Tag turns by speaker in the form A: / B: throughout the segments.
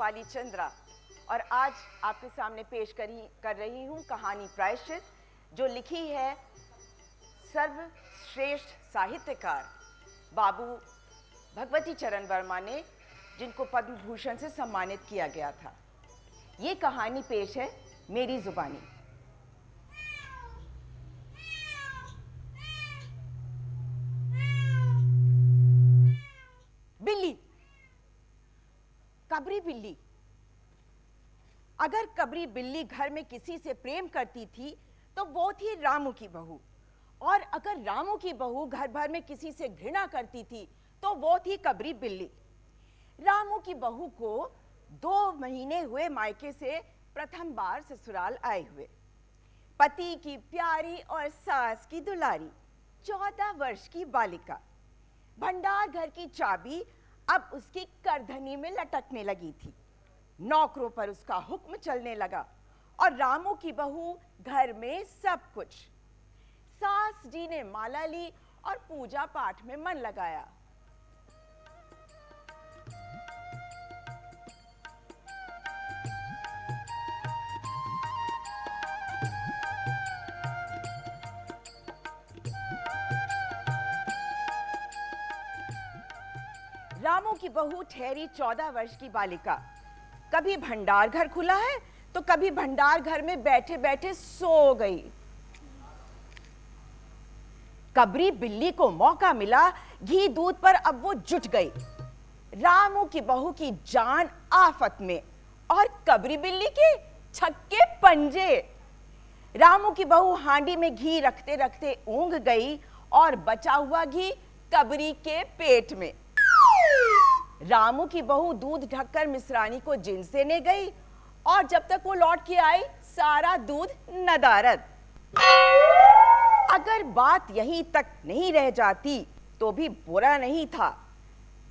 A: वाली चंद्रा और आज आपके सामने पेश कर रही हूँ कहानी प्रायश्चित, जो लिखी है सर्वश्रेष्ठ साहित्यकार बाबू भगवती चरण वर्मा ने, जिनको पद्म भूषण से सम्मानित किया गया था। ये कहानी पेश है मेरी जुबानी। बिल्ली, कबरी बिल्ली। अगर कबरी बिल्ली घर में किसी से प्रेम करती थी तो वो थी रामू की बहू, और अगर रामू की बहू घर भर में किसी से घृणा करती थी तो वो थी कबरी बिल्ली। रामू की बहू को 2 महीने हुए मायके से प्रथम बार ससुराल आए हुए। पति की प्यारी और सास की दुलारी 14 वर्ष की बालिका। भंडार घर की चाबी अब उसकी करधनी में लटकने लगी थी। नौकरों पर उसका हुक्म चलने लगा और रामू की बहू घर में सब कुछ। सास जी ने माला ली और पूजा पाठ में मन लगाया। रामू की बहू ठहरी 14 वर्ष की बालिका। कभी भंडार घर खुला है तो कभी भंडार घर में बैठे बैठे सो गई। कबरी बिल्ली को मौका मिला, घी दूध पर अब वो जुट गई। रामू की बहू की जान आफत में और कबरी बिल्ली के छक्के पंजे। रामू की बहू हांडी में घी रखते रखते ऊंघ गई और बचा हुआ घी कबरी के पेट में। रामू की बहू दूध ढककर मिसरानी को जिन्स देने गई और जब तक वो लौट के आई सारा दूध नदारद। अगर बात यहीं तक नहीं रह जाती तो भी बुरा नहीं था।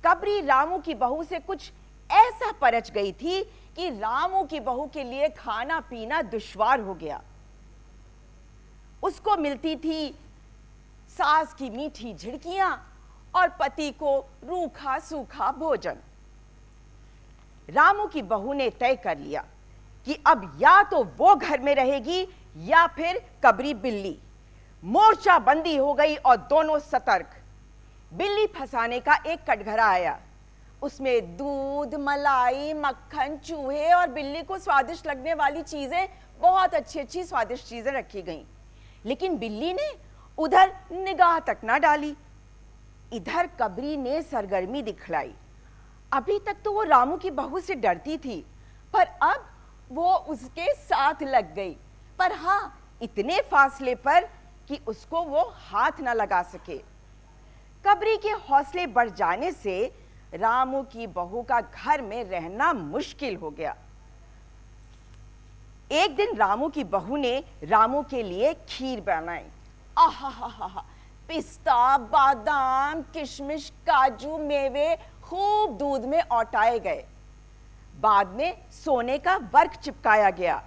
A: कबरी रामू की बहू से कुछ ऐसा परच गई थी कि रामू की बहू के लिए खाना पीना दुश्वार हो गया। उसको मिलती थी सास की मीठी झिड़कियां और पति को रूखा सूखा भोजन। रामू की बहू ने तय कर लिया कि अब या तो वो घर में रहेगी या फिर कबरी बिल्ली। मोर्चा बंदी हो गई और दोनों सतर्क। बिल्ली फंसाने का एक कटघरा आया। उसमें दूध, मलाई, मक्खन, चूहे और बिल्ली को स्वादिष्ट लगने वाली चीजें, बहुत अच्छी अच्छी स्वादिष्ट चीजें रखी गईं। लेकिन बिल्ली ने उधर निगाह तक ना डाली। इधर कबरी ने सरगर्मी दिखलाई। अभी तक तो वो रामू की बहू से डरती थी, पर अब वो उसके साथ लग गई, पर हाँ, इतने फासले पर कि उसको वो हाथ ना लगा सके। कबरी के हौसले बढ़ जाने से रामू की बहू का घर में रहना मुश्किल हो गया। एक दिन रामू की बहू ने रामू के लिए खीर बनाई। आहा, पिस्ता, बादाम, किशमिश, काजू, मेवे खूब दूध में औटाए गए। बाद में सोने का वर्क चिपकाया गया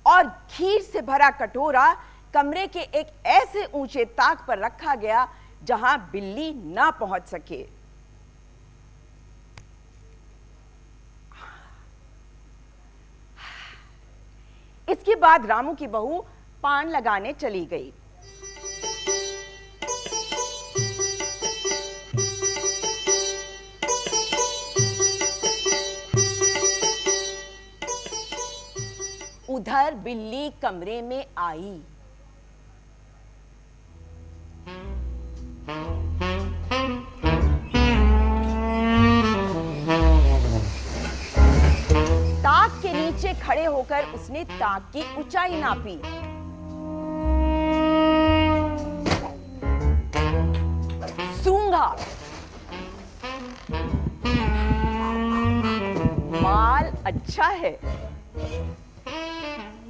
A: और खीर से भरा कटोरा कमरे के एक ऐसे ऊंचे ताक पर रखा गया जहां बिल्ली ना पहुंच सके। इसके बाद रामू की बहू पान लगाने चली गई। उधर बिल्ली कमरे में आई। ताक के नीचे खड़े होकर उसने ताक की ऊंचाई नापी। सूंघा, माल अच्छा है।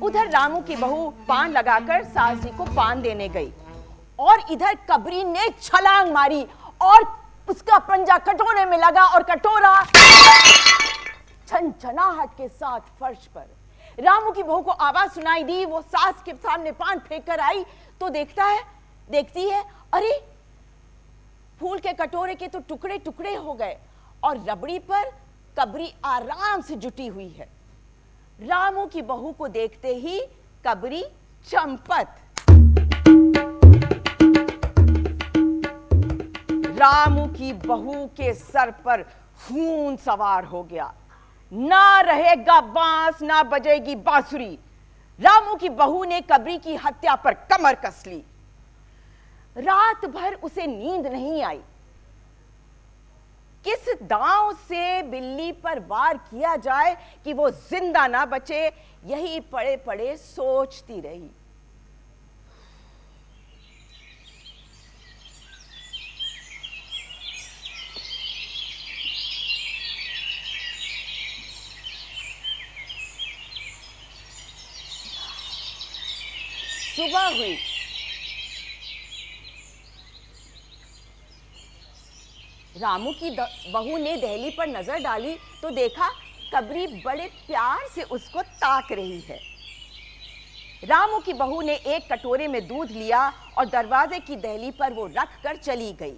A: उधर रामू की बहू पान लगाकर सास जी को पान देने गई और इधर कबरी ने छलांग मारी और उसका पंजा कटोरे में लगा और कटोरा छनछनाहट के साथ फर्श पर। रामू की बहू को आवाज सुनाई दी। वो सास के सामने पान फेंक कर आई तो देखती है, अरे फूल के कटोरे के तो टुकड़े टुकड़े हो गए और रबड़ी पर कबरी आराम से जुटी हुई है। रामू की बहू को देखते ही कबरी चंपत। रामू की बहू के सर पर खून सवार हो गया। ना रहेगा बांस, ना बजेगी बांसुरी। रामू की बहू ने कबरी की हत्या पर कमर कस ली। रात भर उसे नींद नहीं आई। किस दांव से बिल्ली पर वार किया जाए कि वो जिंदा ना बचे, यही पड़े पड़े सोचती रही। सुबह हुई। रामू की बहू ने दहली पर नजर डाली तो देखा कबरी बड़े प्यार से उसको ताक रही है। रामू की बहू ने एक कटोरे में दूध लिया और दरवाजे की दहली पर वो रख कर चली गई।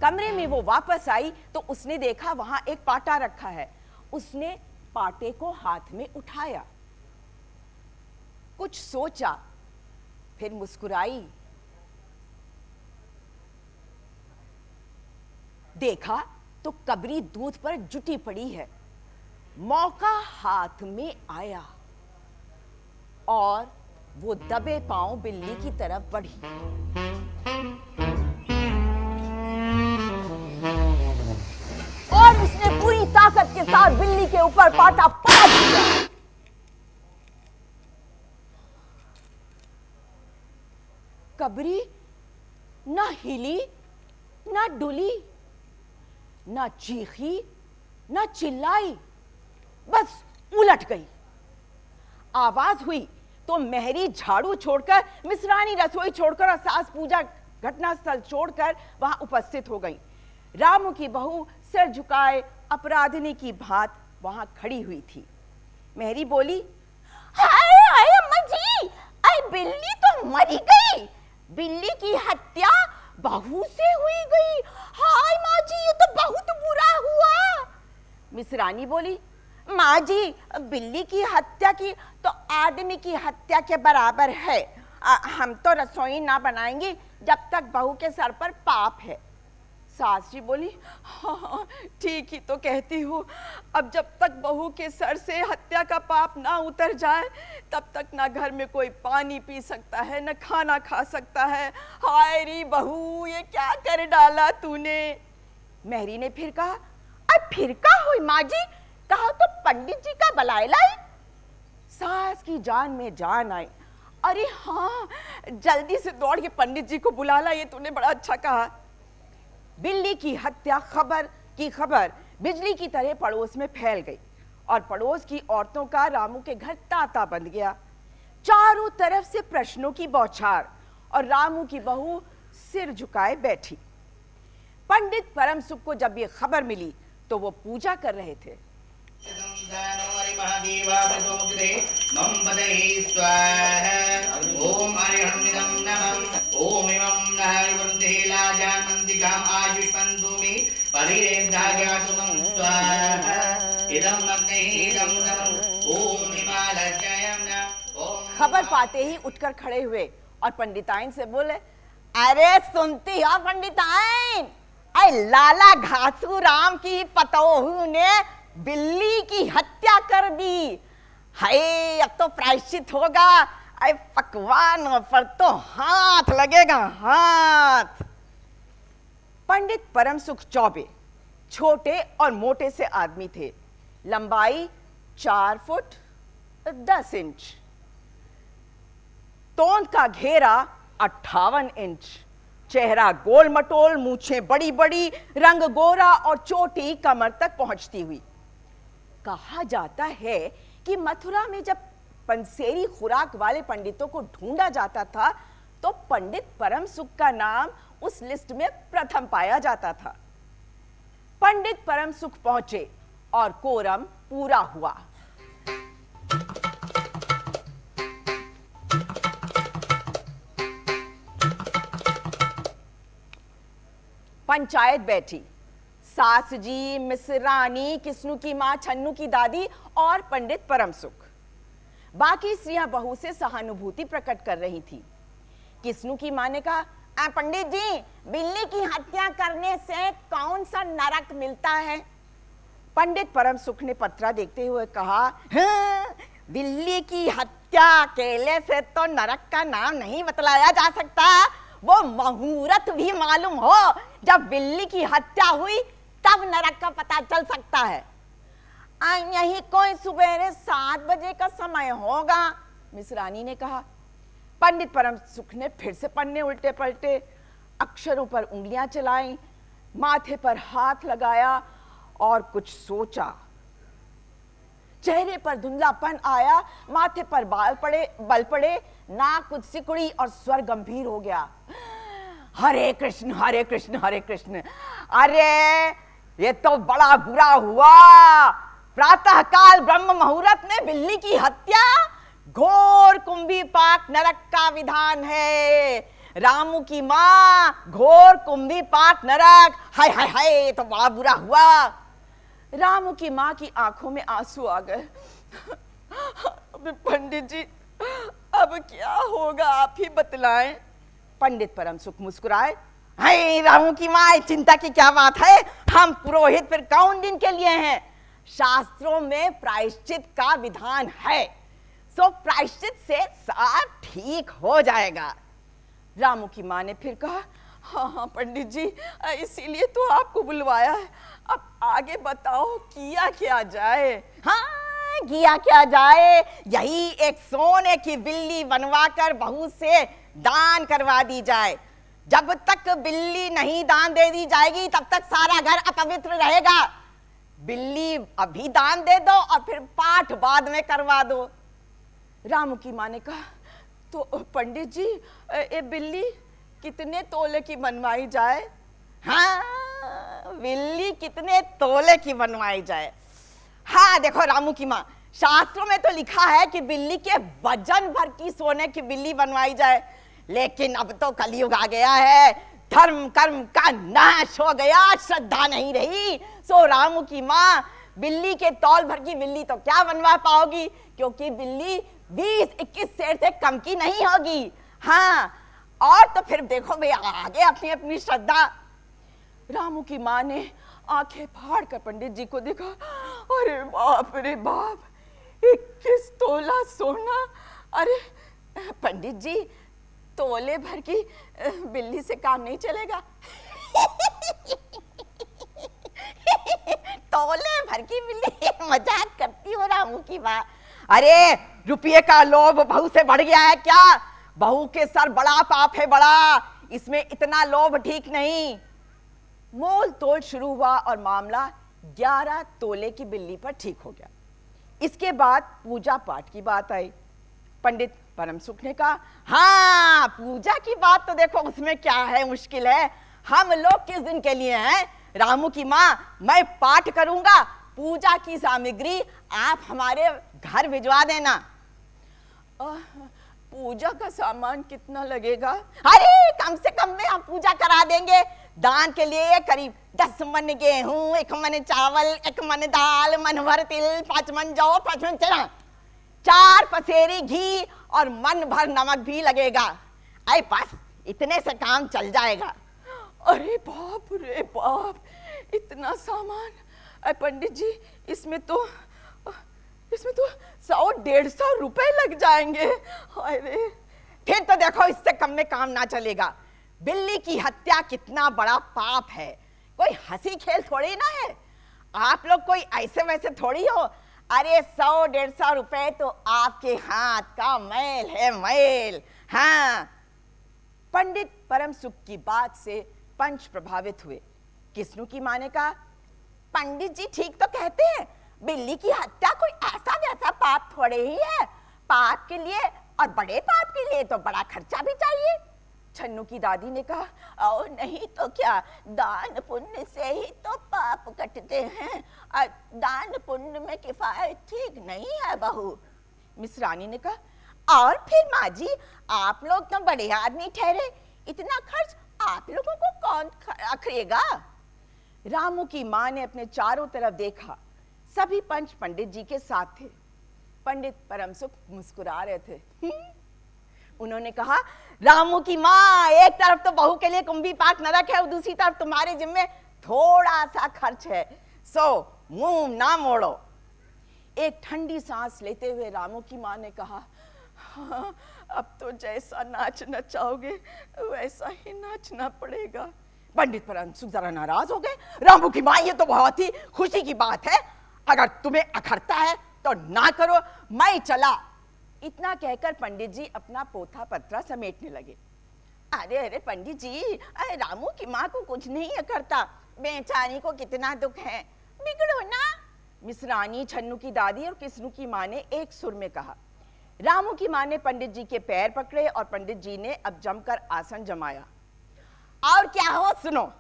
A: कमरे में वो वापस आई तो उसने देखा वहां एक पाटा रखा है। उसने पाटे को हाथ में उठाया, कुछ सोचा, फिर मुस्कुराई। देखा तो कबरी दूध पर जुटी पड़ी है। मौका हाथ में आया और वो दबे पांव बिल्ली की तरफ बढ़ी। और उसने पूरी ताकत के साथ बिल्ली के ऊपर पाटा पटक दिया। कबरी ना हिली, ना डुली, ना चीखी, ना चिल्लाई, बस उलट गई। आवाज हुई तो मेहरी झाड़ू छोड़कर, मिसरानी रसोई छोड़कर और सास पूजा घटनास्थल छोड़कर वहां उपस्थित हो गई। रामू की बहू सिर झुकाए अपराधिनी की भांति वहां खड़ी हुई थी। मेहरी बोली, हाय हाय अम्मा जी, आई बिल्ली तो मरी गई। बिल्ली की हत्या बहू से हुई गई। हाय माँ जी, ये तो बहुत बुरा हुआ। मिसरानी बोली, माँ जी, बिल्ली की हत्या की तो आदमी की हत्या के बराबर है। हम तो रसोई ना बनाएंगे जब तक बहू के सर पर पाप है। सास जी बोली, हाँ ठीक ही तो कहती हूँ। अब जब तक बहू के सर से हत्या का पाप ना उतर जाए तब तक ना घर में कोई पानी पी सकता है, न खाना खा सकता है। हाय री बहू, ये क्या कर डाला तूने। मेहरी ने फिर कहा, अब फिर का हुई माँ जी, कहा तो पंडित जी का बुलाए लाई। सास की जान में जान आई। अरे हाँ, जल्दी से दौड़ के पंडित जी को बुला ला, ये तूने बड़ा अच्छा कहा। बिल्ली की हत्या खबर बिजली की तरह पड़ोस में फैल गई और पड़ोस की औरतों का रामू के घर तांता बंध गया। चारों तरफ से प्रश्नों की बौछार और रामू की बहू सिर झुकाए बैठी। पंडित परम सुख को जब ये खबर मिली तो वो पूजा कर रहे थे। खबर पाते ही उठकर खड़े हुए और पंडिताइन से बोले, अरे सुनती हो पंडिताइन, अरे लाला घासू राम की पतोहू ने बिल्ली की हत्या कर दी। हाय, अब तो प्रायश्चित होगा। अरे पकवान पर तो हाथ लगेगा, हाथ। पंडित परम सुख चौबे छोटे और मोटे से आदमी थे। लंबाई 4 फुट 10 इंच, तोंद का घेरा 58 इंच, चेहरा गोल मटोल, मूछें बड़ी बड़ी, रंग गोरा और चोटी कमर तक पहुंचती हुई। कहा जाता है कि मथुरा में जब पंसेरी खुराक वाले पंडितों को ढूंढा जाता था तो पंडित परम सुख का नाम उस लिस्ट में प्रथम पाया जाता था। पंडित परम सुख पहुंचे और कोरम पूरा हुआ। पंचायत बैठी। सास जी, मिस रानी, किस्नू की माँ, छन्नू की दादी और पंडित परमसुख। बाकी स्त्रियां बहू से सहानुभूति प्रकट कर रही थी। किस्नू की माँ ने कहा, पंडित जी, बिल्ली की हत्या करने से कौन सा नरक मिलता है? पंडित परमसुख ने पत्रा देखते हुए कहा, हाँ, बिल्ली की हत्या अकेले से तो नरक का नाम नहीं बतलाया जा सकता। वो मुहूर्त भी मालूम हो, जब बिल्ली की हत्या हुई तब नरक का पता चल सकता है। यही कोई सुबह 7 बजे का समय होगा, मिस रानी ने कहा। पंडित परमसुख ने फिर से पन्ने उल्टे पलटे, अक्षरों पर उंगलियां चलाई, माथे पर हाथ लगाया और कुछ सोचा। चेहरे पर धुंधलापन आया, माथे पर बल पड़े, नाक कुछ सिकुड़ी और स्वर गंभीर हो गया। हरे कृष्ण हरे कृष्ण हरे कृष्ण। अरे ये तो बड़ा बुरा हुआ। प्रातः काल ब्रह्म मुहूर्त में बिल्ली की हत्या घोर कुंभी पाक नरक का विधान है। रामू की माँ, घोर कुंभी पाक नरक। हाय हाय हाय, तो बड़ा बुरा हुआ। रामू की माँ की आंखों में आंसू आ गए। पंडित जी, अब क्या होगा, आप ही बतलाएं। पंडित परमसुख मुस्कुराए, हाय रामू की माँ, चिंता की क्या बात है, हम पुरोहित फिर कौन दिन के लिए हैं। शास्त्रों में प्रायश्चित का विधान है, सो प्रायश्चित से सब ठीक हो जाएगा। रामू की माँ ने फिर कहा, हाँ पंडित जी, इसीलिए तो आपको बुलवाया है। अब आगे बताओ, किया क्या जाए? हाँ, किया क्या जाए, यही एक सोने की बिल्ली बनवाकर बहू से दान करवा दी जाए। जब तक बिल्ली नहीं दान दे दी जाएगी तब तक सारा घर अपवित्र रहेगा। बिल्ली अभी दान दे दो और फिर पाठ बाद में करवा दो। रामू की माँ ने कहा, तो पंडित जी, ये बिल्ली कितने तोले की बनवाई जाए? हाँ, बिल्ली कितने तोले की बनवाई जाए? हाँ देखो रामू की माँ, शास्त्रों में तो लिखा है कि बिल्ली के वजन भर की सोने की बिल्ली बनवाई जाए, लेकिन अब तो कलयुग आ गया है, धर्म कर्म का नाश हो गया, श्रद्धा नहीं रही। सो रामू की माँ, बिल्ली के तौल भर की बिल्ली तो क्या बनवा पाओगी, क्योंकि बिल्ली 20-21 सेर से कम की नहीं होगी। हाँ, और तो फिर देखो भैया, आगे अपनी अपनी श्रद्धा। रामू की माँ ने आंखें फाड़ कर पंडित जी को देखा। अरे बाप रे बाप, 21 तोला सोना। अरे पंडित जी, तोले भर की बिल्ली से काम नहीं चलेगा। तोले भर की बिल्ली, मजाक करती हो रामू की माँ। अरे रुपये का लोभ बहू से बढ़ गया है क्या? बहू के सर बड़ा पाप है बड़ा, इसमें इतना लोभ ठीक नहीं। मोल तोल शुरू हुआ और मामला 11 तोले की बिल्ली पर ठीक हो गया। इसके बाद पूजा पाठ की बात आई। पंडित परमसुख ने कहा, हाँ पूजा की बात तो देखो, उसमें क्या है, मुश्किल है। हम लोग किस दिन के लिए हैं? रामू की माँ, मैं पाठ करूंगा, पूजा की सामग्री आप हमारे घर भिजवा देना। पूजा का सामान कितना लगेगा? अरे कम से कम में हम पूजा करा देंगे। दान के लिए करीब 10 मन गेहूं, 1 मन चावल, 1 मन दाल, मन भर तिल, 5 मन जौ, 5 मन चना, 4 पसेरी घी और मन भर नमक भी लगेगा। अरे बस इतने से काम चल जाएगा। अरे बाप रे बाप, इतना सामान? अरे पंडित जी, इसमें तो 100-150 रुपए लग जाएंगे। अरे फिर तो देखो, इससे कम में काम ना चलेगा। बिल्ली की हत्या कितना बड़ा पाप है, कोई हंसी खेल थोड़ी ना है। आप लोग कोई ऐसे वैसे थोड़ी हो। अरे 100-150 रुपए तो आपके हाथ का मैल है, मैल। हाँ, पंडित परमसुख की बात से पंच प्रभावित हुए। किस्नू की माँ ने कहा, पंडित जी ठीक तो कहते हैं, बिल्ली की हत्या कोई ऐसा वैसा पाप थोड़े ही है। पाप के लिए और बड़े पाप के लिए तो बड़ा खर्चा भी चाहिए। छन्नू की दादी ने कहा, ओ नहीं तो क्या, दान पुण्य से ही तो पाप कटते हैं, और दान पुण्य में किफायत ठीक नहीं है बहू। मिस रानी ने कहा, और फिर माँ जी, आप लोग तो बड़े आदमी ठहरे, इतना खर्च आप लोगों को कौन अखरेगा। रामू की मां ने अपने चारों तरफ देखा, सभी पंच पंडित जी के साथ थे। पंडित परमसुख मुस्कुरा रहे थे। उन्होंने कहा, रामू की मां, एक तरफ तो बहू के लिए कुंभी पाठ नरक है और दूसरी तरफ तुम्हारे जिम्मे थोड़ा सा खर्च है, सो मुंह ना मोड़ो। एक ठंडी सांस लेते हुए रामू की मां ने कहा, हाँ, अब तो जैसा नाच नचाओगे वैसा ही नाचना पड़ेगा। पंडित परमसुख जरा नाराज हो गए। रामू की मां, ये तो बहुत ही खुशी की बात है, अगर तुम्हें अखरता है तो ना करो, मैं चला। इतना कहकर पंडित जी अपना पोथा पत्रा समेटने लगे। अरे अरे पंडित जी, अरे रामू की मां को कुछ नहीं अखरता, बेचारी को कितना दुख है, बिगड़ो ना। मिसरानी, छन्नू की दादी और किस्नू की मां ने एक सुर में कहा। रामू की मां ने पंडित जी के पैर पकड़े और पंडित जी ने अब जमकर आसन जमाया। और क्या हो सुनो,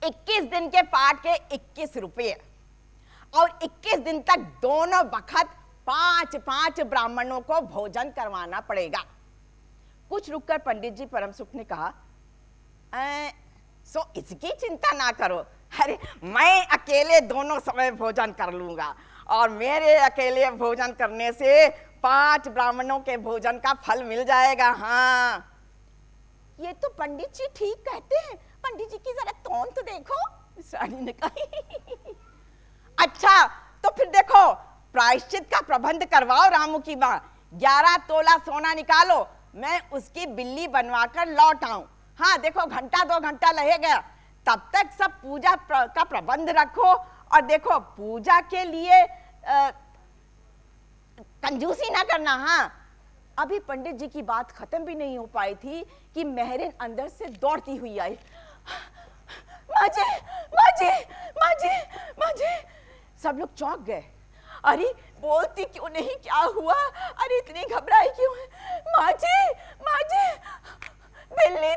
A: 21 दिन के पाठ के 21 रुपये और 21 दिन तक दोनों बखत 5-5 ब्राह्मणों को भोजन करवाना पड़ेगा। कुछ रुककर पंडित जी परमसुख ने कहा, सो इसकी चिंता ना करो, अरे मैं अकेले दोनों समय भोजन कर लूंगा और मेरे अकेले भोजन करने से 5 ब्राह्मणों के भोजन का फल मिल जाएगा। हाँ, ये तो पंडित जी ठीक कहते हैं, पंडित जी की जरा तौन तो देखो, रानी ने कहा। अच्छा तो फिर देखो, प्रायश्चित का प्रबंध करवाओ रामू की मां, 11 तोला सोना निकालो, मैं उसकी बिल्ली बनवाकर लौट आऊं। हाँ देखो, घंटा 2 घंटा लगेगा, तब तक सब पूजा का प्रबंध रखो। और देखो, पूजा के लिए कंजूसी ना करना। हाँ, अभी पंडित जी की बात खत्म भी नहीं हो पाई थी कि मेहरिन अंदर से दौड़ती हुई आई। माजी, माजी, माजी, माजी। सब लोग चौंक गए। अरे बोलती क्यों नहीं, क्या हुआ? अरे इतनी घबराई क्यों है? माजी, माजी, बिल्ली